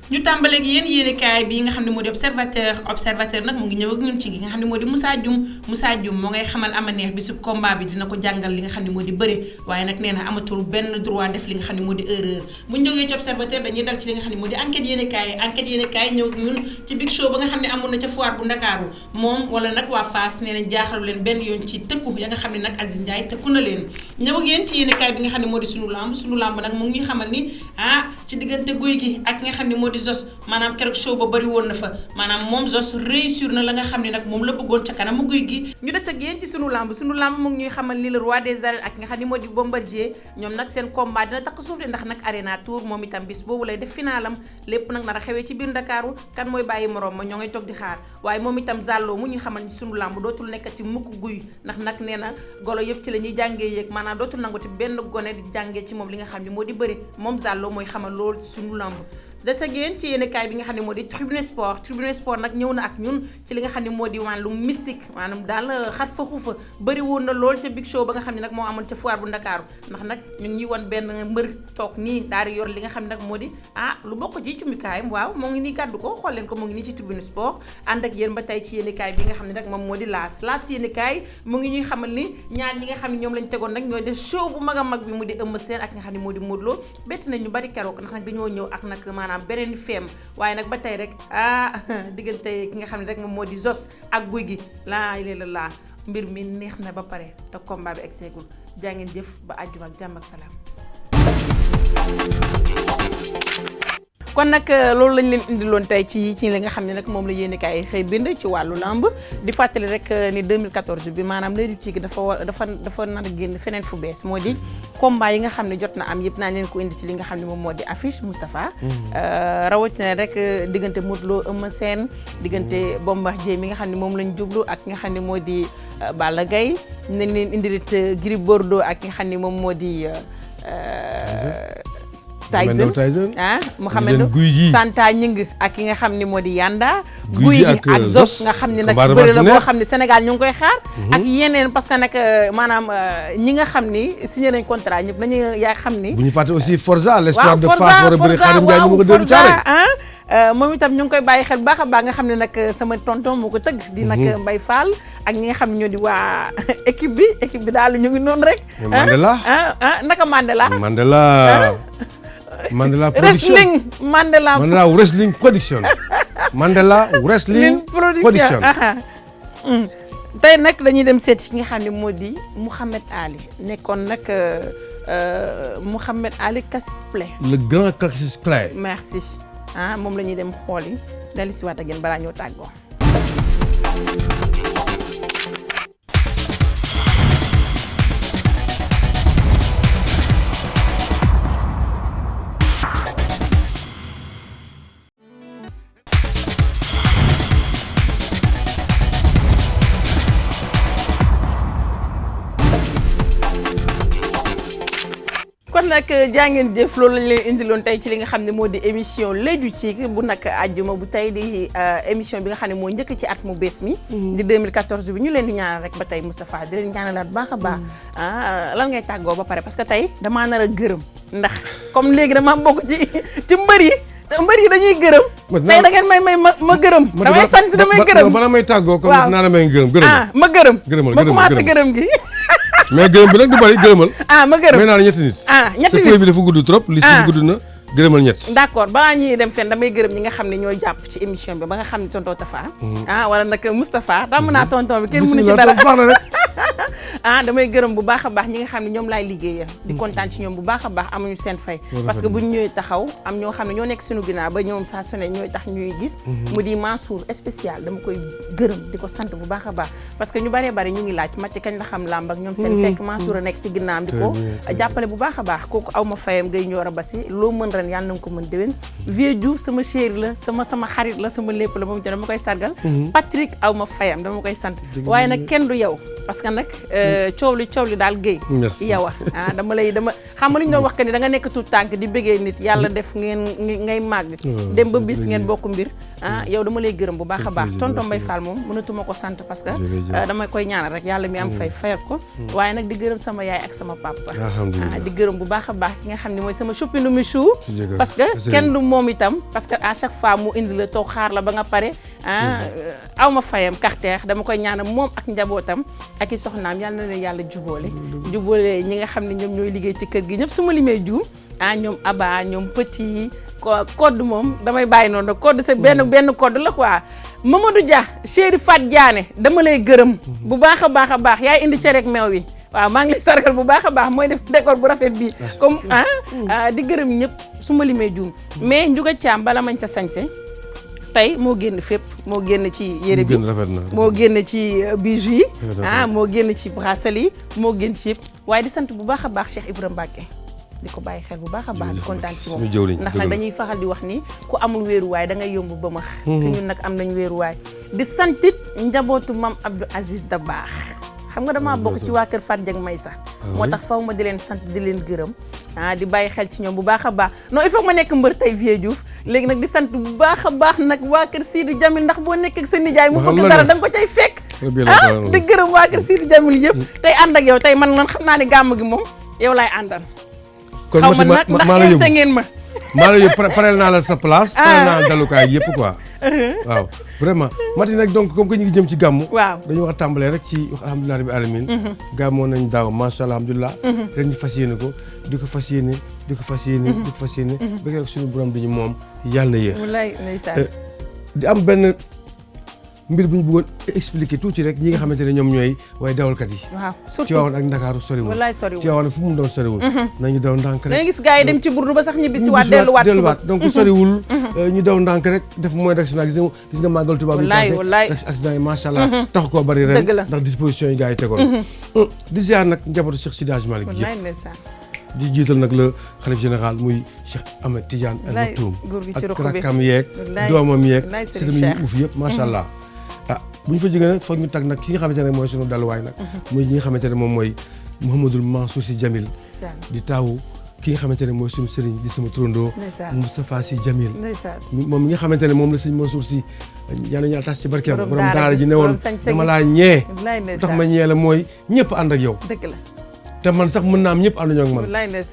ñu tàmbaleeg yéenekaay bi nga xam ne moo di observateur nag mu ngi ñëw ak ñun ci gi nga xam ne moo di Moussa Dioum moo ngay xamal amaneex bi su combat bi dina ko jàngal li nga xam ne moo di bëre waaye nag nee na amatul benn droit def li nga xam ne moo di erreur bu ñu jógee ci observateur dañuy dal ci li nga xam ne moo di enquête yéenekaay ñëw ak ñun ci big show ba nga xam ne amoon na ca foire bu Ndakaaru moom wala nag waa Fass nee nañ jaaxalu leen benn yoon ci tëkku ya nga xam ne nag Aziz Ndiaye tëkku na leen ñëw ak yéen ci yéenekaay bi nga xam ne moo di sunu lamb nag mu ngi xamal ni ci diggante Gouye Gui ak nga xam ne moo di Zos maanaam keroog show ba bëri woon na fa maanaam moom Zos réussir na la nga xam ne nag moom la bëggoon ca kanamu Gouye Gui ñu des ak yéen ci sunu lamb mu ngi ñuy xamal ni le roi des arènes ak nga xam ne moo di Bombardier ñoom nag seen combat dina takk suuf de ndax nag Arena Tour moom itam bis boobu lay def finalam lépp nag nar a xewee ci biir Ndakaaru kan mooy bàyyi morom ma ñoo ngay toog di xaar waaye moom itam Zallo mu ñuy xamal ni sunu lamb dootul nekkati mukk guy ndax nag nee na golo yëpp ci la ñuy jàngee yéeg maanaam dootul nangoti benn gone di jàngee ci moom li nga xam ne moo di bëri moom Zallo mooy xamal loolu sunu lamb des ak yéen ci yéenekaay bi nga xam ne moo di Tribune Sport nag ñëw na ak ñun ci li nga xam ne moo di wàllu mystique maanaam daal xat fa xuufa bëri woon na lool ca big show ba nga xam ne nag moo amoon ca foire bu Ndakaaru ndax nag ñun ñuy wan benn mbër toog nii daal di yor li nga xam ne nag moo di lu bokk ci cumikaayam waaw moo ngi nii gàddu ko xool leen ko moo ngi nii ci Tribune Sport ànd ak yéen ba tey ci yéenekaay bi nga xam ne nag moom moo di laas yéenekaay mu ngi ñuy xamal ni ñaar ñi nga xam ne ñoom lañ tegoon nag ñooy def show bu mag a mag bi mu di Eumeu Sène ak nga xam ne moo di Modou Lo bett nañ ñu bari keroog ndax nag dañoo ñëw ak nag maanaam beneen feem waaye nag ba tey rek diggante ki nga xam ne rek moom moo di Zos ak Gouye Gui laa mbir mi neex na ba pare te combat bi egseegul jaa ngeen jëf ba àjjuma ak jàmm ak salaam. kon nag loolu lañ leen indiloon tey ci li nga xam ne nag moom la yéenekaay xëy bind ci wàllu lamb di fàttali rek ni 2014 bi maanaam Lady Tigre dafa nar a génn feneen fu bees moo di combat yi nga xam ne jot na am yëpp naa leen ko indi ci li nga xam ne moom moo di affiche Moustapha rawatina rek diggante Modou Lo Eumeu Sène diggante Bombardier mi nga xam ne moom lañ jublu ak nga xam ne moo di Balla Gaye nañ leen indilit Gris Bordeaux ak nga xam ne moom moo di Tyson Mouhamed Santa Ñing ak ki nga xam ni moo di Yanda Gouye Gui ak Zos nga xam ne nag bëri la boo xam ne Sénégal ñu ngi koy xaar ak yeneen parce que nag maanaam ñi nga xam ni signé nañ contrat ñëpp nañu yaa xam ni bu ñu fàtte aussi Forza l'espoir de Fass war a bëri Xarim Ndiaye mu ko déglu moom itam ñu ngi koy bàyyi xel baax a baax nga xam ne nag sama tonton moo ko tëgg di nag Mbaye Fall ak ñi nga xam ne ñoo di waa équipe bi daal ñu ngi noonu rek Mandela naka Mandela production wrestling production Mandela wrestling production tey nag dañuy dem seet ci nga xam ne moo di Mouhamed Ali nekkoon nag Mouhamed Ali Cassius Clay le grand Cassius Clay merci moom la ñuy dem xool yi dali si waat ak yéen balaa ñoo tàggoo. kon nag jaa ngeen jëf loolu lañ leen indiloon tey ci li nga xam ne moo di émission L'Oeil du Tigre bu nag àjjuma bu tey di émission bi nga xam ne moo njëkk ci at mu bees mi di 2014 bi ñu leen di ñaanal rek ba tey Moustapha di leen ñaanalaat bu baax a baax lan ngay tàggoo ba pare parce que tey damaa nar a gërëm ndax comme léegi dama bokk ci mbër yi dañuy gërëm tey da ngeen may ma gërëm damay sant damay gërëm bala may tàggoo comme naa la may gërëm ma gërëm gërëmal ma commencé gërëm gi mais gërëm bi nag du bari gërëmal ma gërëm mais naa la ñetti nit ñetti nit sa feuille bi dafa gudd trop li si gudd na gërëmal ñett d'accord balaa ñuy dem fenn damay gërëm ñi nga xam ne ñoo jàpp ci émission bi ba nga xam ne tonton Tafa wala nag Moustapha tàmm naa tonton bi kenn mënu ci dara damay gërëm bu baax a baax ñi nga xam ne ñoom laay liggéeyal di kontaan ci ñoom bu baax a baax amuñu seen fay parce que buñ ñëwee taxaw am ñoo xam ne ñoo nekk suñu ginnaaw ba ñoom saa su ne ñooy tax ñuy gis mu di Mansour spécial dama koy gërëm di ko sant bu baax a baax parce que ñu baree bari ñu ngi laaj Mati kañ la xam làmb ak ñoom seen fekk Mansour a nekk ci ginnaawam di ko jàppale bu baax a baax kooku aw ma fayam ngay ñoor a basi loo mën ren yàlla na nga ko mën déwén Vieux Diouf sama chéri la sama xarit la sama lépp la moom dama koy sargal Patrick aw ma fayam dama koy sant waaye nag kenn du yow parce que nag coow li daal géey yow dama xam nga li ñu doon wax que ni da nga nekk tout tànk di bëggee nit yàlla def ngay màgg dem ba bis ngeen bokk mbir yow dama lay gërëm bu baax a baax tonton Mbaye Fall moom mënatuma ko sant parce que dama koy ñaanal rek yàlla mi am fayal ko waaye nag di gërëm sama yaay ak sama papa di gërëm bu baax a baax ki nga xam ne mooy sama shopping mi chou parce que kenn du moom itam parce que à chaque fois mu indi la toog xaar la ba nga pare aw ma fayam carter dama koy ñaanal moom ak njabootam ak i soxnaam yàlla na leen yàlla jubóole ñi nga xam ne ñoom ñooy liggéey ci kër gi ñëpp su ma limee juum ñoom Aba ñoom Petit code moom damay bàyyi noonu code c'est benn code la quoi Mamadou Dia chéri Fat Diané dama lay gërëm bu baax a baax yaay indi cere ak meew wi waaw maa ngi lay sargal bu baax a baax mooy def décor bu rafet bii comme di gërëm ñëpp su ma limee juum mais Ndiouga Thiam bala mañ ca sañse tey moo génn fépp moo génn ci yére bi moo génn ci bijoux yi moo génn ci bracelet yi moo génn ci yëpp waaye di sant bu baax a baax Cheikh Ibrahima Mbacké di ko bàyyi xel bu baax a baax di kontaan ci moom ndax nag dañuy faxal di wax ni ku amul wéeruwaay da ngay yomb ba max te ñun nag am nañ wéeruwaay di santit njabootu Mame Abdou Aziz Dabakh xam nga damaa bokk ci waa kër Fat Dieng Maysa moo tax faw ma di leen sant di leen gërëm di bàyyi xel ci ñoom bu baax a baax non il faut ma nekk mbër tey Vieux Diouf léegi nag di sant bu baax a baax nag waa kër Sidi Jamil ndax boo nekk ak sa nijaay mu bëgg dara da nga ko cay fekk di gërëm waa kër Sidi Jamil yëpp tey ànd ak yow tey man xam naa ne gàmm gi moom yow laay àndal kon xaw ma nag ndax invité ngeen ma maa la yóbbu pareel naa la sa place pareel naa la dalukaay yëpp quoi waaw vraiment Mati nag donc comme que ñu ngi jëm ci gàmmu waaw dañu war a tàmbalee rek ci wax alhamdulilah rabbi alamin gàmmoo nañ daaw macha allah alhamdulilah rek ñu fas yéene ko di ko fas yéene ba rek suñu borom bi ñu moom yàlla na yéex di am benn mbir bu ñu bëggoon expliquer tuuti rek ñi nga xamante ne ñoom ñooy waaye dawalkat yi waaw surtout Tivaouane ak Ndakaaru soriwul Tivaouane fu mu doon soriwul nañu daw ndànk rek da gis gars yi dem ci burdu ba sax ñibbi si waat delluwaat donc soriwul ñu daw ndànk rek def moins d'accident gis nga màggal Tuubaa bi passé accident yi macha allah tax koo bari ren ndax disposition yi gars yi tegoon di ziar nag njabootu Cheikh Sidi Hadji Malick yëpp di jiital nag le xalif général muy Cheikh Ahmed Tidiane Al Maktoum ak rakkam yeeg doomam yeeg sëriñ ñu uuf yëpp macha allah bu ñu fa jógee nag foog ñu tag nag ki nga xamante ne mooy sunu daluwaay nag mooy ñi nga xamante ne moom mooy Mouhamadul Mansour Sy Djamil di taawu ki nga xamante ne mooy sunu sëriñ di sama turandoo Moustapha Sy Djamil moom mi nga xamante ne moom la sëñ Mansour Sy yàlla ñu tas ci barkeem borom daara ji ne woon dama laa ñee tax ma ñee la mooy ñëpp ànd ak yow te man sax mën naa am ñëpp ànduñoo ak man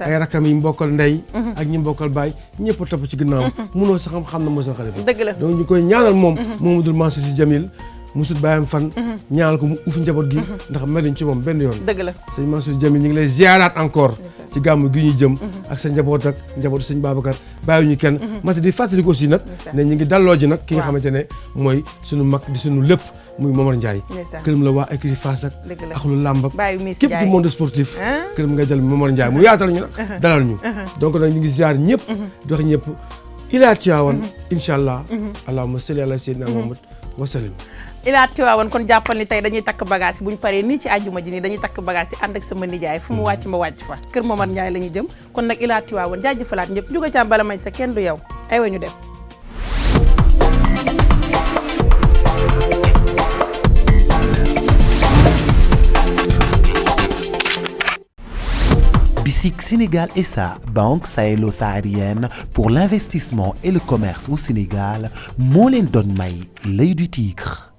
ay rakkam yi mbokkal ndey ak ñi mbokkal baay ñëpp topp ci ginnaawam mënoo sax xam na moo sa xalifa donc ñu koy ñaanal moom Mouhamadul Mansour Sy Djamil musut bàyyam fan ñaanal ko mu uuf njaboot gi ndax mel nañ ci moom benn yoon dëgg la sëñ Mansour Sy Djamil ñu ngi lay ziaraat encore ci gàmmu gi ñu jëm ak sa njaboot ak njabootu sëñ Babacar bàyyiwuñu kenn mati di fàttali ko aussi nag ne ñu ngi dalloo ji nag ki nga xamante ne mooy suñu mag di suñu lépp muy Momar Ndiaye këram la waa écurie Fass ak lu làmb ak képp ci monde sportif këram ngay dal Momar Ndiaye mu yaatal ñu nag dalal ñu donc nag ñu ngi ziar ñëpp di wax ñëpp ilaa Tiwaawan incha allah allahumma salli ala sayyidina Muhammad wa sallim ilaa Tiwaawan kon jàppal ni tey dañuy takk bagage yi bu ñu paree nii ci àjjuma ji nii dañuy takk bagage yi ànd ak sama nijaay fu mu wàcc ma wàcc fa kër Momar Ndiaye la ñuy jëm kon nag ilaa Tiwaawan jaajëfalaat ñëpp Ndiouga Thiam bala mañ sa kenn du yow aywa ñu dem BICIC Sénégal SA, banque sahélo-saharienne pour l'investissement et le commerce au Sénégal, moo leen doon may l'œil du tigre.